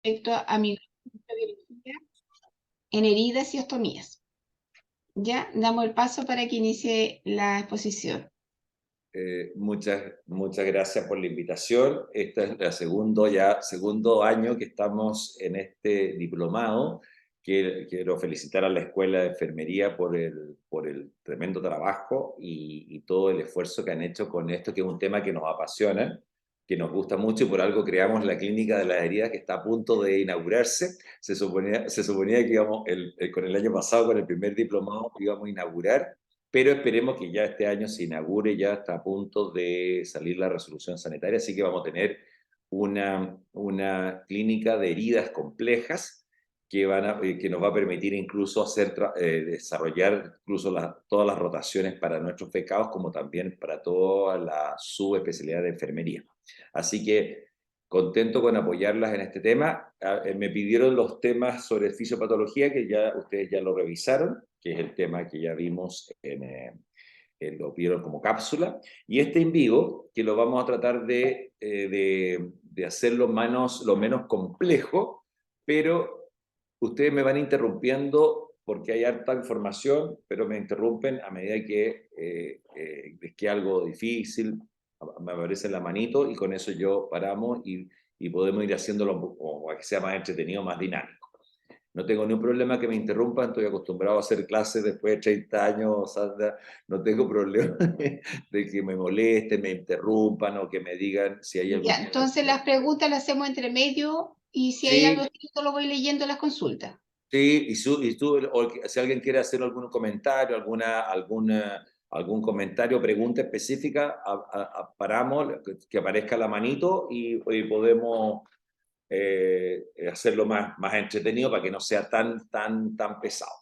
respecto a microbiología en heridas y ostomías. Ya, damos el paso para que inicie la exposición. Muchas gracias por la invitación. Este es el segundo año que estamos en este diplomado. Quiero felicitar a la Escuela de Enfermería por el tremendo trabajo y todo el esfuerzo que han hecho con esto, que es un tema que nos apasiona, que nos gusta mucho, y por algo creamos la Clínica de las Heridas, que está a punto de inaugurarse. Se suponía que con el año pasado, con el primer diplomado, íbamos a inaugurar, pero esperemos que ya este año se inaugure. Ya está a punto de salir la resolución sanitaria, así que vamos a tener una clínica de heridas complejas que nos va a permitir incluso desarrollar incluso todas las rotaciones para nuestros becados, como también para toda la subespecialidad de enfermería. Así que contento con apoyarlas en este tema. Me pidieron los temas sobre fisiopatología, que ya ustedes ya lo revisaron, que es el tema que ya vimos lo vieron como cápsula, y este en vivo, que lo vamos a tratar de hacer lo menos complejo, pero ustedes me van interrumpiendo porque hay harta información, pero me interrumpen a medida que les queda algo difícil, me aparece la manito, y con eso yo paramos y podemos ir haciéndolo o a que sea más entretenido, más dinámico. No tengo ningún problema que me interrumpan, estoy acostumbrado a hacer clases después de 30 años, Sandra. No tengo problema de que me molesten, me interrumpan o que me digan si hay algún... Ya, entonces las preguntas las hacemos entre medio y si hay algo Sí, escrito lo voy leyendo en las consultas. sí, si alguien quiere hacer algún comentario, algún comentario, pregunta específica, paramos, que aparezca la manito y podemos hacerlo más entretenido para que no sea tan pesado.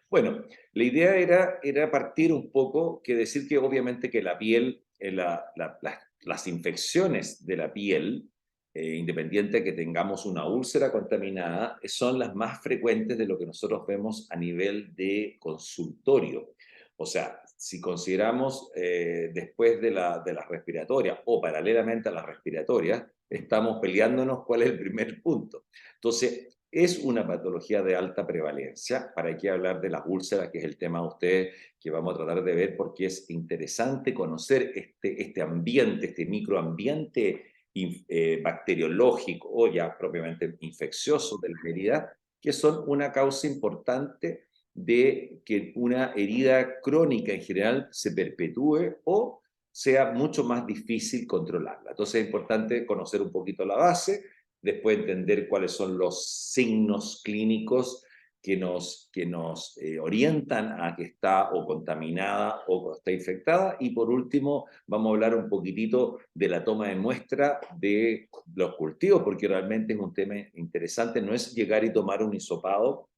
Bueno, la idea era partir un poco, que decir que obviamente que la piel, las infecciones de la piel, independiente de que tengamos una úlcera contaminada, son las más frecuentes de lo que nosotros vemos a nivel de consultorio. O sea, si consideramos después de las respiratorias o paralelamente a las respiratorias, estamos peleándonos cuál es el primer punto. Entonces, es una patología de alta prevalencia. ¿Para qué hablar de las úlceras, que es el tema de ustedes que vamos a tratar de ver? Porque es interesante conocer este ambiente, este microambiente bacteriológico o ya propiamente infeccioso de la herida, que son una causa importante de que una herida crónica en general se perpetúe o sea mucho más difícil controlarla. Entonces es importante conocer un poquito la base, después entender cuáles son los signos clínicos que nos orientan a que está o contaminada o está infectada, y por último vamos a hablar un poquitito de la toma de muestra de los cultivos, porque realmente es un tema interesante. No es llegar y tomar un hisopado,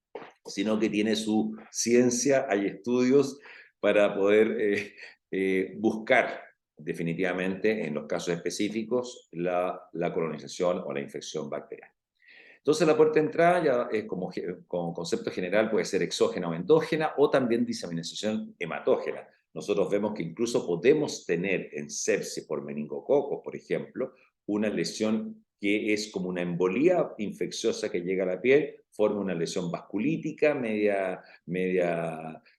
sino que tiene su ciencia, hay estudios para poder buscar definitivamente en los casos específicos la colonización o la infección bacteriana. Entonces la puerta de entrada ya es como concepto general, puede ser exógena o endógena, o también diseminación hematógena. Nosotros vemos que incluso podemos tener en sepsis por meningococos, por ejemplo, una lesión que es como una embolía infecciosa que llega a la piel, forma una lesión vasculítica,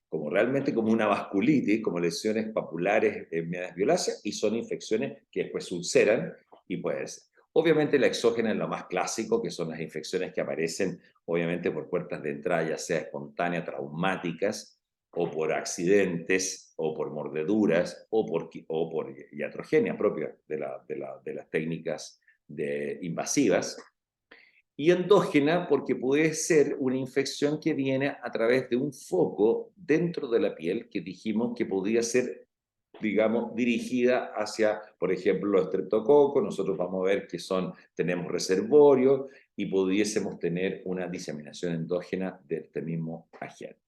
como realmente como una vasculitis, como lesiones papulares medias violáceas, y son infecciones que después se ulceran y puede ser. Obviamente la exógena es lo más clásico, que son las infecciones que aparecen obviamente por puertas de entrada, ya sea espontáneas, traumáticas, o por accidentes, o por mordeduras, o por iatrogenia propia de las técnicas invasivas. Y endógena porque puede ser una infección que viene a través de un foco dentro de la piel, que dijimos que podía ser, digamos, dirigida hacia, por ejemplo, los estreptococos. Nosotros vamos a ver que tenemos reservorios y pudiésemos tener una diseminación endógena de este mismo agente.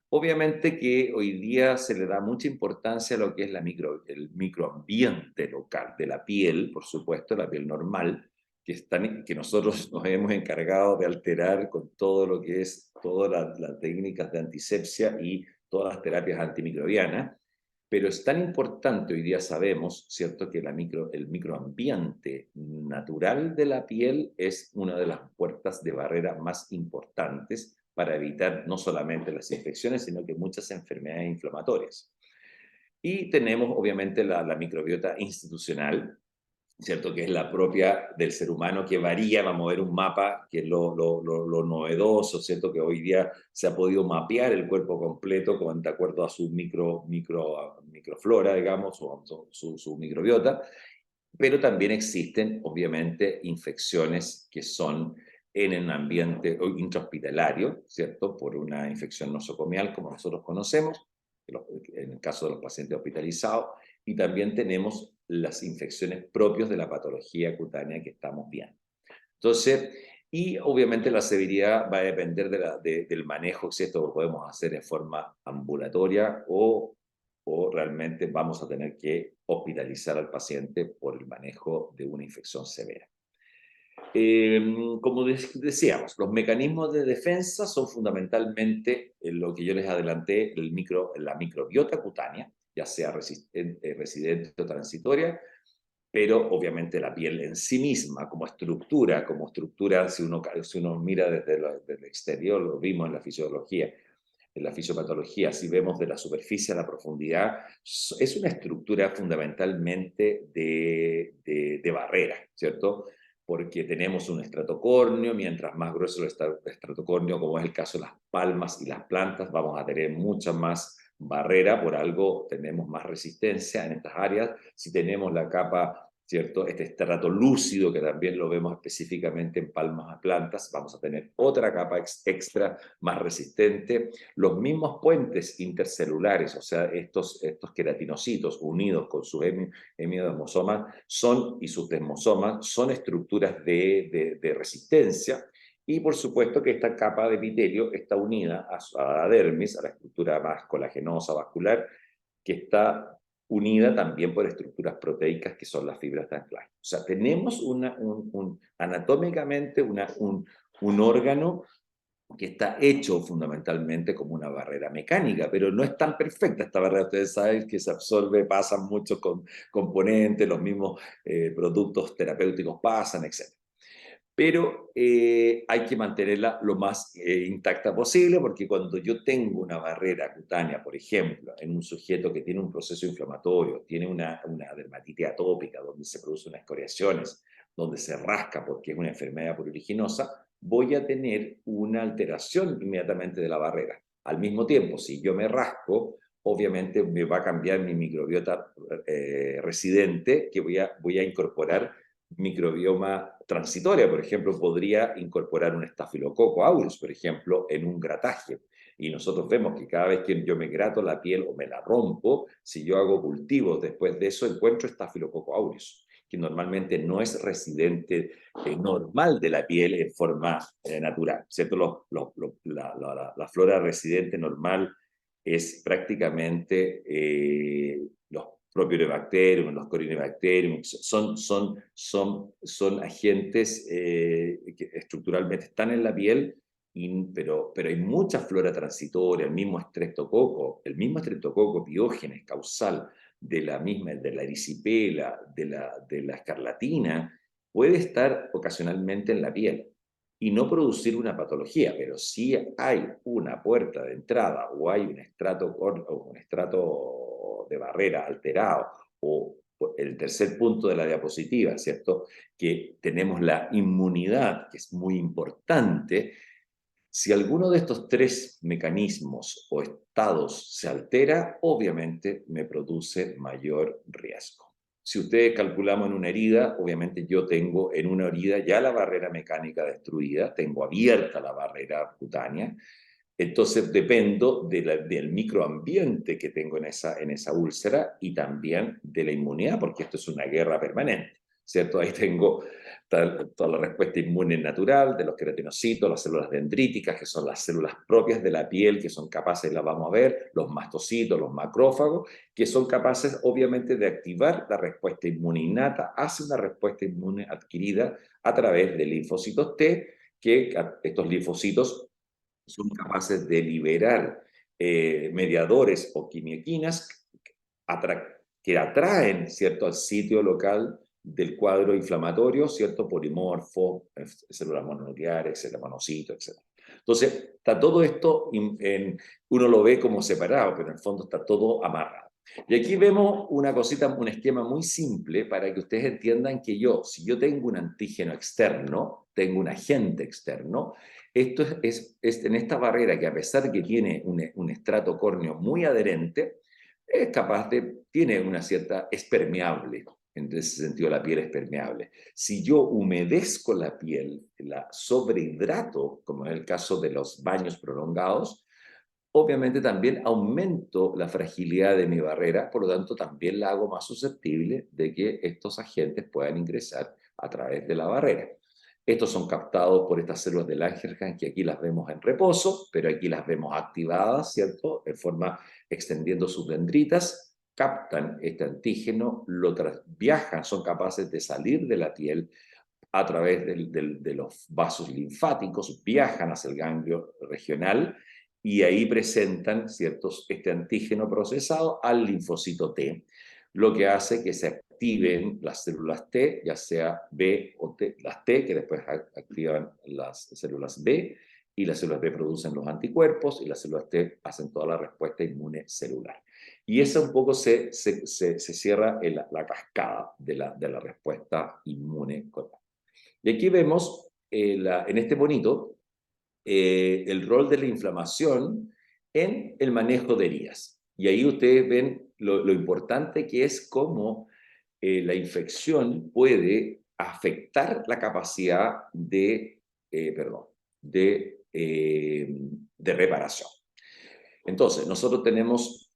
Obviamente que hoy día se le da mucha importancia a lo que es el microambiente local de la piel, por supuesto, la piel normal, que nosotros nos hemos encargado de alterar con todo lo que es todas las técnicas de antisepsia y todas las terapias antimicrobianas. Pero es tan importante, hoy día sabemos, ¿cierto?, que el microambiente natural de la piel es una de las puertas de barrera más importantes para evitar no solamente las infecciones, sino que muchas enfermedades inflamatorias. Y tenemos, obviamente, la microbiota institucional, ¿cierto?, que es la propia del ser humano, que varía. Vamos a ver un mapa, que es lo novedoso, ¿cierto?, que hoy día se ha podido mapear el cuerpo completo de acuerdo a su microflora, digamos, o su microbiota, pero también existen, obviamente, infecciones que son en un ambiente intrahospitalario, ¿cierto?, por una infección nosocomial, como nosotros conocemos, en el caso de los pacientes hospitalizados, y también tenemos las infecciones propias de la patología cutánea que estamos viendo. Entonces, y obviamente la severidad va a depender del manejo, si esto lo podemos hacer en forma ambulatoria o realmente vamos a tener que hospitalizar al paciente por el manejo de una infección severa. Como decíamos, los mecanismos de defensa son fundamentalmente lo que yo les adelanté, la microbiota cutánea, ya sea residente o transitoria, pero obviamente la piel en sí misma, como estructura, si uno mira desde el exterior, lo vimos en la fisiología, en la fisiopatología, si vemos de la superficie a la profundidad, es una estructura fundamentalmente de barrera, ¿cierto? Porque tenemos un estratocornio, mientras más grueso el estratocornio, como es el caso de las palmas y las plantas, vamos a tener mucha más barrera, por algo tenemos más resistencia en estas áreas. Si tenemos la capa, ¿cierto?, este estrato lúcido, que también lo vemos específicamente en palmas a plantas, vamos a tener otra capa extra más resistente. Los mismos puentes intercelulares, o sea, estos queratinocitos unidos con sus hemiodesmosomas y sus desmosomas son estructuras de resistencia. Y por supuesto que esta capa de epitelio está unida a la dermis, a la estructura más colagenosa vascular, que está unida también por estructuras proteicas que son las fibras de anclaje. O sea, tenemos anatómicamente un órgano que está hecho fundamentalmente como una barrera mecánica, pero no es tan perfecta esta barrera. Ustedes saben que se absorbe, pasan muchos componentes, los mismos productos terapéuticos pasan, etc. Pero hay que mantenerla lo más intacta posible, porque cuando yo tengo una barrera cutánea, por ejemplo, en un sujeto que tiene un proceso inflamatorio, tiene una dermatitis atópica, donde se producen escoriaciones, donde se rasca porque es una enfermedad pruriginosa, voy a tener una alteración inmediatamente de la barrera. Al mismo tiempo, si yo me rasco, obviamente me va a cambiar mi microbiota residente, que voy a incorporar microbioma transitoria. Por ejemplo, podría incorporar un estafilococo aureus, por ejemplo, en un grataje. Y nosotros vemos que cada vez que yo me grato la piel o me la rompo, si yo hago cultivos después de eso, encuentro estafilococo aureus, que normalmente no es residente normal de la piel en forma natural, ¿cierto? La flora residente normal es prácticamente los Propionibacterium, los Corynebacterium, son agentes que estructuralmente están en la piel, pero hay mucha flora transitoria, el mismo estreptococo piógenes causal de la erisipela, de la escarlatina, puede estar ocasionalmente en la piel y no producir una patología, pero si hay una puerta de entrada o hay un estrato de barrera alterado, o el tercer punto de la diapositiva, ¿cierto?, que tenemos la inmunidad, que es muy importante. Si alguno de estos tres mecanismos o estados se altera, obviamente me produce mayor riesgo. Si ustedes calculamos en una herida, obviamente yo tengo en una herida ya la barrera mecánica destruida, tengo abierta la barrera cutánea, entonces dependo del microambiente que tengo en esa úlcera y también de la inmunidad, porque esto es una guerra permanente, ¿cierto? Ahí tengo toda la respuesta inmune natural de los queratinocitos, las células dendríticas, que son las células propias de la piel, que son capaces, las vamos a ver, los mastocitos, los macrófagos, que son capaces obviamente de activar la respuesta inmune innata hacia una respuesta inmune adquirida a través de linfocitos T, que estos linfocitos son capaces de liberar mediadores o quimioquinas que atraen, ¿cierto?, al sitio local del cuadro inflamatorio, ¿cierto?, polimorfo, células mononucleares, células monocitos, etc. Entonces, está todo esto, uno lo ve como separado, pero en el fondo está todo amarrado. Y aquí vemos una cosita, un esquema muy simple para que ustedes entiendan que si yo tengo un antígeno externo, tengo un agente externo, esto es en esta barrera que, a pesar de que tiene un estrato córneo muy adherente, es capaz tiene una cierta, es permeable. En ese sentido, la piel es permeable. Si yo humedezco la piel, la sobrehidrato, como es el caso de los baños prolongados, obviamente también aumento la fragilidad de mi barrera, por lo tanto también la hago más susceptible de que estos agentes puedan ingresar a través de la barrera. Estos son captados por estas células de Langerhans, que aquí las vemos en reposo, pero aquí las vemos activadas, ¿cierto?, en forma extendiendo sus dendritas, captan este antígeno, viajan, son capaces de salir de la piel a través de los vasos linfáticos, viajan hacia el ganglio regional y ahí presentan este antígeno procesado al linfocito T, lo que hace que se activen las células T, ya sea B o T, las T, que después activan las células B, y las células B producen los anticuerpos, y las células T hacen toda la respuesta inmune celular. Y eso un poco se cierra la cascada de la respuesta inmune. Y aquí vemos en este monito el rol de la inflamación en el manejo de heridas. Y ahí ustedes ven lo importante que es cómo la infección puede afectar la capacidad de reparación. Entonces, nosotros tenemos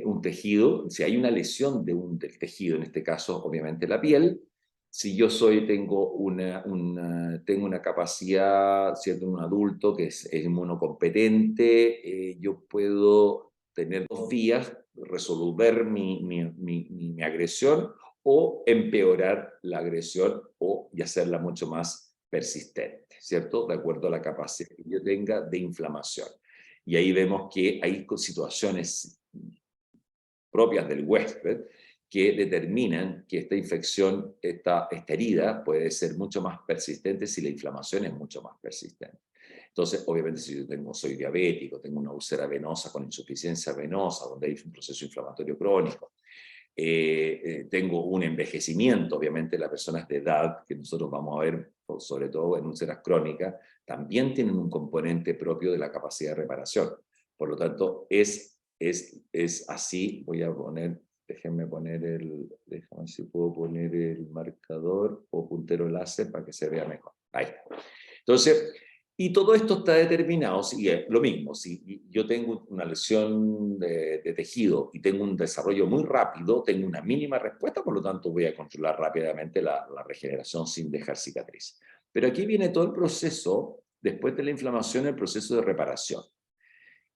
un tejido, si hay una lesión del tejido, en este caso obviamente la piel, si yo tengo una capacidad, ¿cierto?, un adulto que es inmunocompetente, yo puedo tener 2 vías, resolver mi agresión o empeorar la agresión y hacerla mucho más persistente, ¿cierto?, de acuerdo a la capacidad que yo tenga de inflamación. Y ahí vemos que hay situaciones propias del huésped que determinan que esta infección, esta herida puede ser mucho más persistente si la inflamación es mucho más persistente. Entonces, obviamente, si yo soy diabético, tengo una úlcera venosa con insuficiencia venosa, donde hay un proceso inflamatorio crónico, tengo un envejecimiento, obviamente las personas de edad, que nosotros vamos a ver, sobre todo en úlceras crónicas, también tienen un componente propio de la capacidad de reparación. Por lo tanto, es así. Voy a poner, déjenme ver si puedo poner el marcador o puntero láser para que se vea mejor. Ahí está. Entonces, y todo esto está determinado, y es lo mismo, si yo tengo una lesión de tejido y tengo un desarrollo muy rápido, tengo una mínima respuesta, por lo tanto voy a controlar rápidamente la regeneración sin dejar cicatriz. Pero aquí viene todo el proceso, después de la inflamación, el proceso de reparación.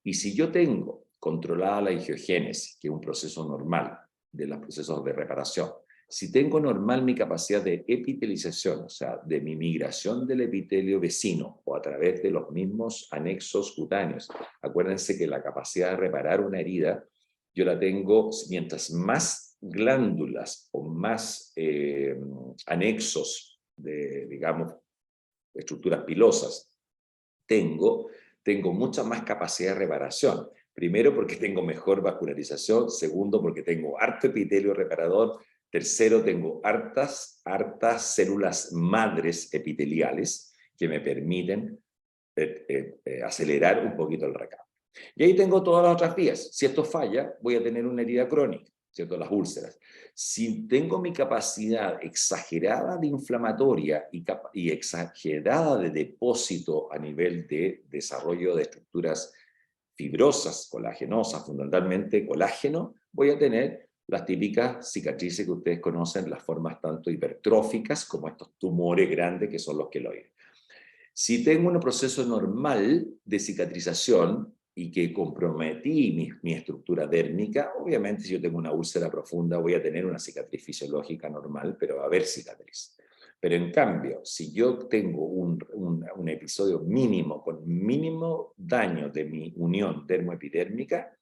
Y si yo tengo controlada la angiogénesis, que es un proceso normal de los procesos de reparación, si tengo normal mi capacidad de epitelización, o sea, de mi migración del epitelio vecino o a través de los mismos anexos cutáneos, acuérdense que la capacidad de reparar una herida, yo la tengo mientras más glándulas o más anexos de, digamos, estructuras pilosas tengo mucha más capacidad de reparación. Primero, porque tengo mejor vascularización. Segundo, porque tengo harto epitelio reparador. Tercero, tengo hartas células madres epiteliales que me permiten acelerar un poquito el recambio. Y ahí tengo todas las otras vías. Si esto falla, voy a tener una herida crónica, ¿cierto? Las úlceras. Si tengo mi capacidad exagerada de inflamatoria y exagerada de depósito a nivel de desarrollo de estructuras fibrosas, colagenosas, fundamentalmente colágeno, voy a tener las típicas cicatrices que ustedes conocen, las formas tanto hipertróficas como estos tumores grandes que son los queloides. Si tengo un proceso normal de cicatrización y que comprometí mi estructura dérmica, obviamente si yo tengo una úlcera profunda voy a tener una cicatriz fisiológica normal, pero va a haber cicatriz. Pero en cambio, si yo tengo un episodio mínimo, con mínimo daño de mi unión dermoepidérmica,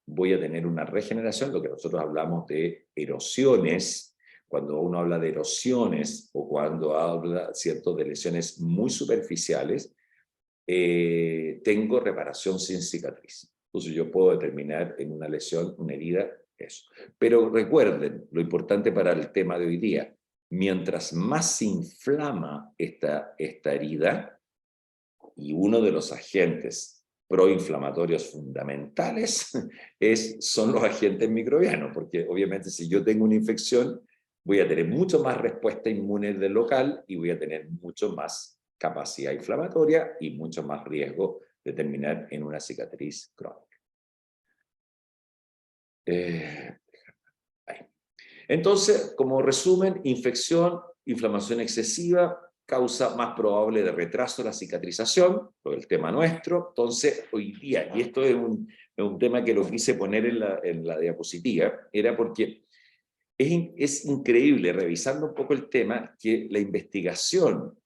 voy a tener una regeneración, lo que nosotros hablamos de erosiones. Cuando uno habla de erosiones o cuando habla, ¿cierto?, de lesiones muy superficiales, tengo reparación sin cicatriz. Entonces yo puedo determinar en una lesión, una herida, eso. Pero recuerden, lo importante para el tema de hoy día, mientras más se inflama esta herida, y uno de los agentes proinflamatorios fundamentales son los agentes microbianos, porque obviamente si yo tengo una infección, voy a tener mucho más respuesta inmune del local y voy a tener mucho más capacidad inflamatoria y mucho más riesgo de terminar en una cicatriz crónica. Entonces, como resumen, infección, inflamación excesiva, causa más probable de retraso de la cicatrización, por el tema nuestro. Entonces, hoy día, y esto es un tema que lo quise poner en la diapositiva, era porque es increíble, revisando un poco el tema, que la investigación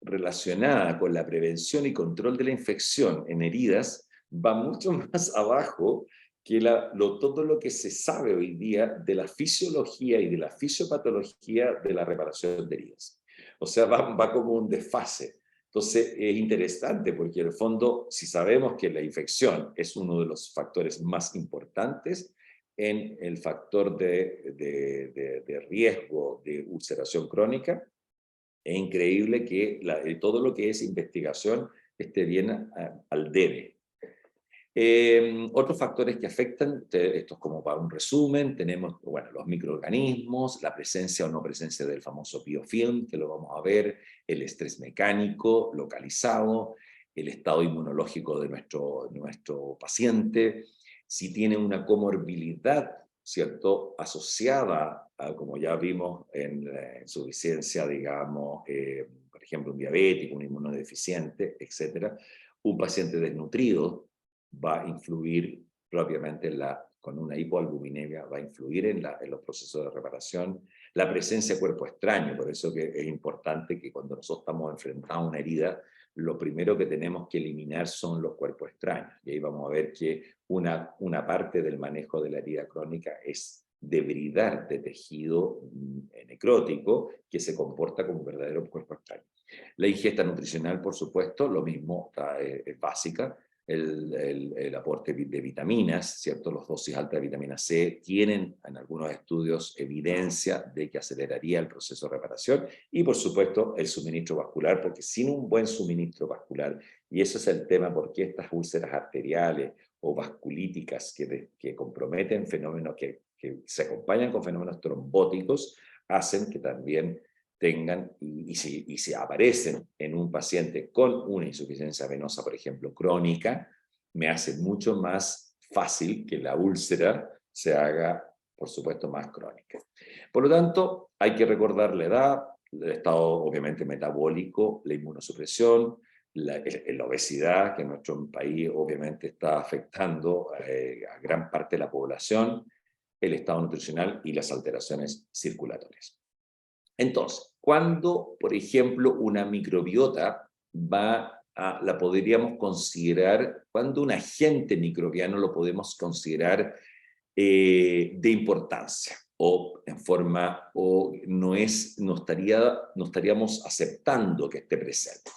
relacionada con la prevención y control de la infección en heridas va mucho más abajo que todo lo que se sabe hoy día de la fisiología y de la fisiopatología de la reparación de heridas. O sea, va como un desfase. Entonces es interesante porque en el fondo, si sabemos que la infección es uno de los factores más importantes en el factor de riesgo de ulceración crónica, es increíble que todo lo que es investigación esté bien al debe. Otros factores que afectan, esto es como para un resumen, tenemos, bueno, los microorganismos, la presencia o no presencia del famoso biofilm, que lo vamos a ver, el estrés mecánico localizado, el estado inmunológico de nuestro paciente, si tiene una comorbilidad, ¿cierto?, asociada a, como ya vimos en insuficiencia, digamos, por ejemplo, un diabético, un inmunodeficiente, etcétera, un paciente desnutrido, va a influir propiamente con una hipoalbuminemia, va a influir en los procesos de reparación, la presencia de cuerpo extraño, por eso que es importante que cuando nosotros estamos enfrentados a una herida, lo primero que tenemos que eliminar son los cuerpos extraños, y ahí vamos a ver que una parte del manejo de la herida crónica es debridar de tejido necrótico que se comporta como un verdadero cuerpo extraño. La ingesta nutricional, por supuesto, lo mismo, es básica. El aporte de vitaminas, ¿cierto? Los dosis altas de vitamina C tienen en algunos estudios evidencia de que aceleraría el proceso de reparación y por supuesto el suministro vascular, porque sin un buen suministro vascular, y ese es el tema por qué estas úlceras arteriales o vasculíticas que comprometen fenómenos que se acompañan con fenómenos trombóticos, hacen que también tengan, y si aparecen en un paciente con una insuficiencia venosa, por ejemplo, crónica, me hace mucho más fácil que la úlcera se haga, por supuesto, más crónica. Por lo tanto, hay que recordar la edad, el estado obviamente metabólico, la inmunosupresión, la obesidad, que en nuestro país obviamente está afectando a gran parte de la población, el estado nutricional y las alteraciones circulatorias. Entonces, cuando, por ejemplo, una microbiota la podríamos considerar, cuando un agente microbiano lo podemos considerar de importancia o en forma, o no estaríamos aceptando que esté presente.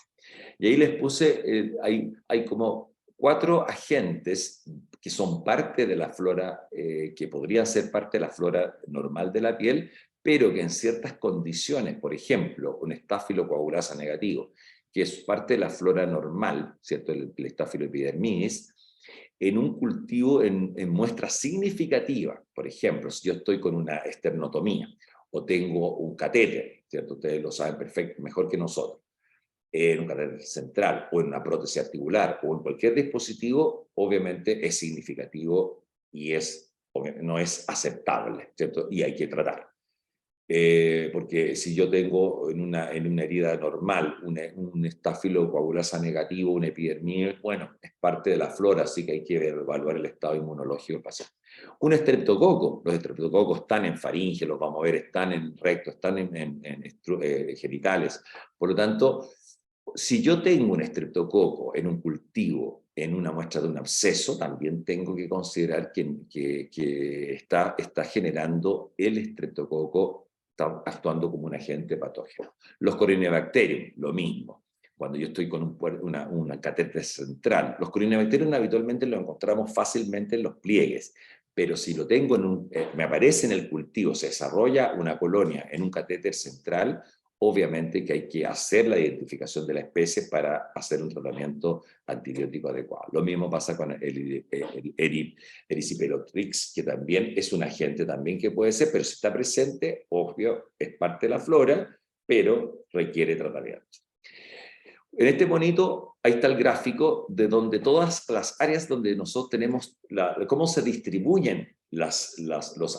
Y ahí les puse, hay como 4 agentes que son parte de la flora, que podrían ser parte de la flora normal de la piel, pero que en ciertas condiciones, por ejemplo, un estafilocoagulasa negativo, que es parte de la flora normal, ¿cierto? El estafiloepidermidis, en un cultivo en muestra significativa, por ejemplo, si yo estoy con una esternotomía o tengo un catéter, ¿cierto? Ustedes lo saben perfecto, mejor que nosotros, en un catéter central o en una prótesis articular o en cualquier dispositivo, obviamente es significativo y no es aceptable, ¿cierto? Y hay que tratar. Porque si yo tengo en una herida normal un estafilocoagulasa negativo, un epidermis, bueno, es parte de la flora, así que hay que evaluar el estado inmunológico del paciente. Un estreptococo, los estreptococos están en faringe, los vamos a ver, están en recto, están en genitales. Por lo tanto, si yo tengo un estreptococo en un cultivo, en una muestra de un absceso, también tengo que considerar que está generando el estreptococo, está actuando como un agente patógeno. Los Corynebacterium, lo mismo. Cuando yo estoy con una catéter central, los Corynebacterium habitualmente los encontramos fácilmente en los pliegues, pero si lo tengo me aparece en el cultivo, se desarrolla una colonia en un catéter central, obviamente que hay que hacer la identificación de la especie para hacer un tratamiento antibiótico adecuado. Lo mismo pasa con el Erysipelotrix, que también es un agente también que puede ser, pero si está presente, obvio, es parte de la flora, pero requiere tratamiento. En este monito, ahí está el gráfico de donde todas las áreas donde nosotros tenemos, cómo se distribuyen los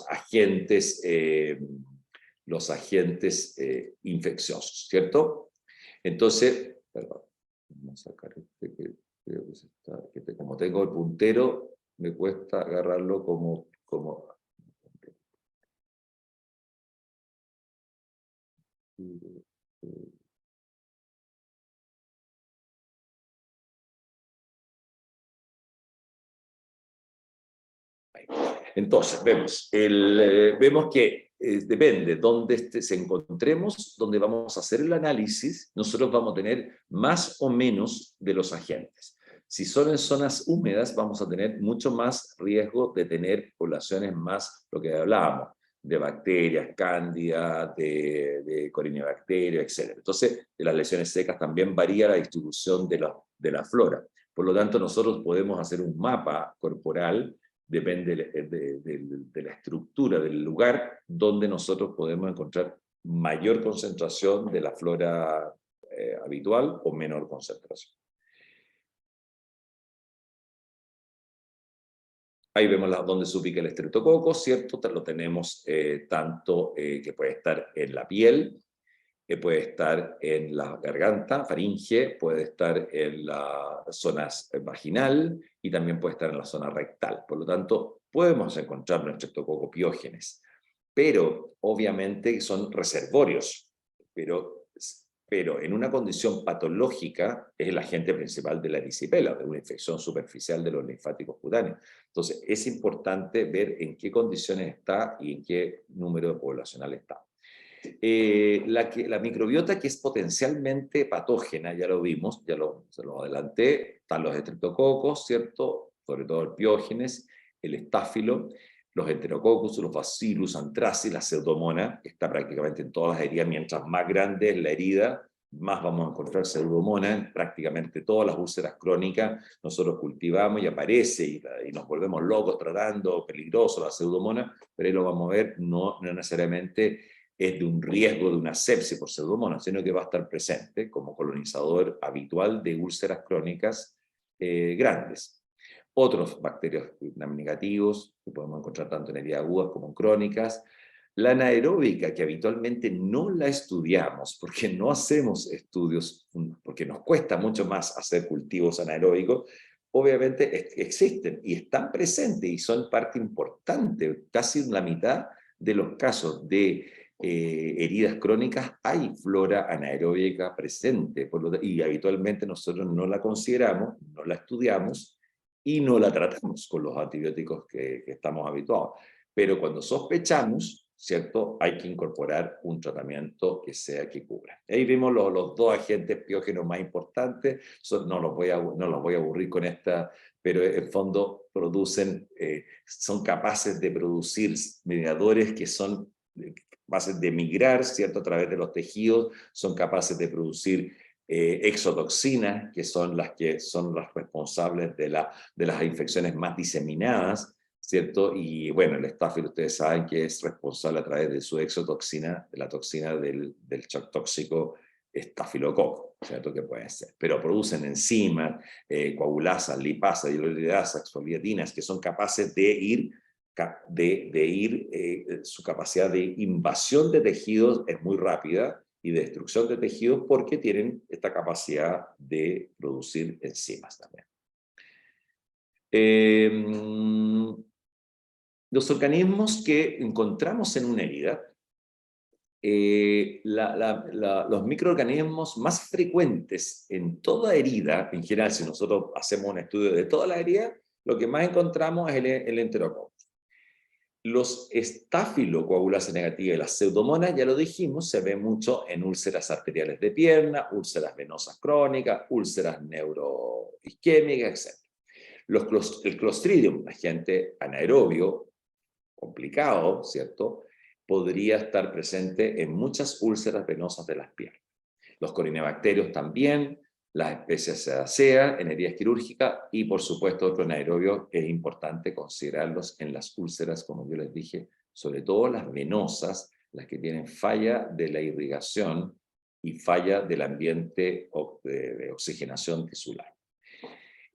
agentes, infecciosos, ¿cierto? Entonces, perdón, vamos a sacar este que creo que está, como tengo el puntero, me cuesta agarrarlo como entonces, vemos que depende de dónde se encontremos, donde vamos a hacer el análisis, nosotros vamos a tener más o menos de los agentes. Si son en zonas húmedas, vamos a tener mucho más riesgo de tener poblaciones más, lo que hablábamos, de bacterias, cándida, de corinebacteria, etc. Entonces, de las lesiones secas también varía la distribución de la flora. Por lo tanto, nosotros podemos hacer un mapa corporal, depende de la estructura del lugar donde nosotros podemos encontrar mayor concentración de la flora habitual o menor concentración. Ahí vemos dónde se ubica el estreptococo, ¿cierto? Lo tenemos tanto que puede estar en la piel, puede estar en la garganta, faringe, puede estar en la zona vaginal y también puede estar en la zona rectal. Por lo tanto, podemos encontrar un estreptococo piógenes, pero obviamente son reservorios, pero en una condición patológica es el agente principal de la erisipela, de una infección superficial de los linfáticos cutáneos. Entonces, es importante ver en qué condiciones está y en qué número poblacional está. La microbiota que es potencialmente patógena, ya lo vimos, se lo adelanté, están los estreptococos, ¿cierto? Sobre todo el piógenes, el estáfilo, los enterococcus, los bacillus, anthracis, la pseudomonas, que está prácticamente en todas las heridas. Mientras más grande es la herida, más vamos a encontrar pseudomonas en prácticamente todas las úlceras crónicas. Nosotros cultivamos y aparece y nos volvemos locos tratando, peligroso la pseudomonas, pero ahí lo vamos a ver, no necesariamente es de un riesgo de una sepsis por pseudomonas, sino que va a estar presente como colonizador habitual de úlceras crónicas grandes. Otros bacterios negativos que podemos encontrar tanto en heridas agudas como en crónicas. La anaeróbica, que habitualmente no la estudiamos, porque no hacemos estudios, porque nos cuesta mucho más hacer cultivos anaeróbicos, obviamente existen y están presentes y son parte importante, casi la mitad de los casos de heridas crónicas hay flora anaeróbica presente, y habitualmente nosotros no la consideramos, no la estudiamos y no la tratamos con los antibióticos que estamos habituados. Pero cuando sospechamos, ¿cierto? Hay que incorporar un tratamiento que cubra. Ahí vimos los dos agentes piógenos más importantes, no los voy a aburrir con esta, pero en fondo son capaces de producir mediadores que son capaces de migrar, ¿cierto? A través de los tejidos, son capaces de producir exotoxinas, que son las responsables de las infecciones más diseminadas, ¿cierto? Y bueno, el estáfilo, ustedes saben que es responsable a través de su exotoxina, de la toxina del shock tóxico estafilococo, ¿cierto? Que pueden ser. Pero producen enzimas, coagulasas, lipasas, hidrolidasas, exfoliatinas, que son capaces de ir su capacidad de invasión de tejidos es muy rápida y de destrucción de tejidos porque tienen esta capacidad de producir enzimas también. Los organismos que encontramos en una herida los microorganismos más frecuentes en toda herida, en general, si nosotros hacemos un estudio de toda la herida, lo que más encontramos es el enterococcus. Los estafilocoagulasa negativa y las pseudomonas, ya lo dijimos, se ve mucho en úlceras arteriales de pierna, úlceras venosas crónicas, úlceras neuroisquémicas, etc. El Clostridium, agente anaerobio, complicado, ¿cierto? Podría estar presente en muchas úlceras venosas de las piernas. Los corinebacterios también, las especies Sedacea en heridas quirúrgicas y, por supuesto, otro anaerobio es importante considerarlos en las úlceras, como yo les dije, sobre todo las venosas, las que tienen falla de la irrigación y falla del ambiente de oxigenación tisular.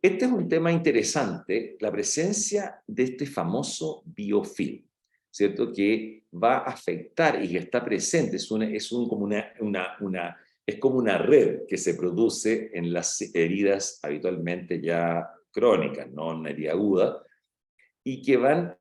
Este es un tema interesante, la presencia de este famoso biofilm, ¿cierto? Que va a afectar y que está presente, es como una red que se produce en las heridas habitualmente ya crónicas, no una herida aguda, y que van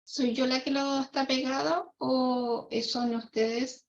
¿Soy yo la que lo está pegado o son ustedes?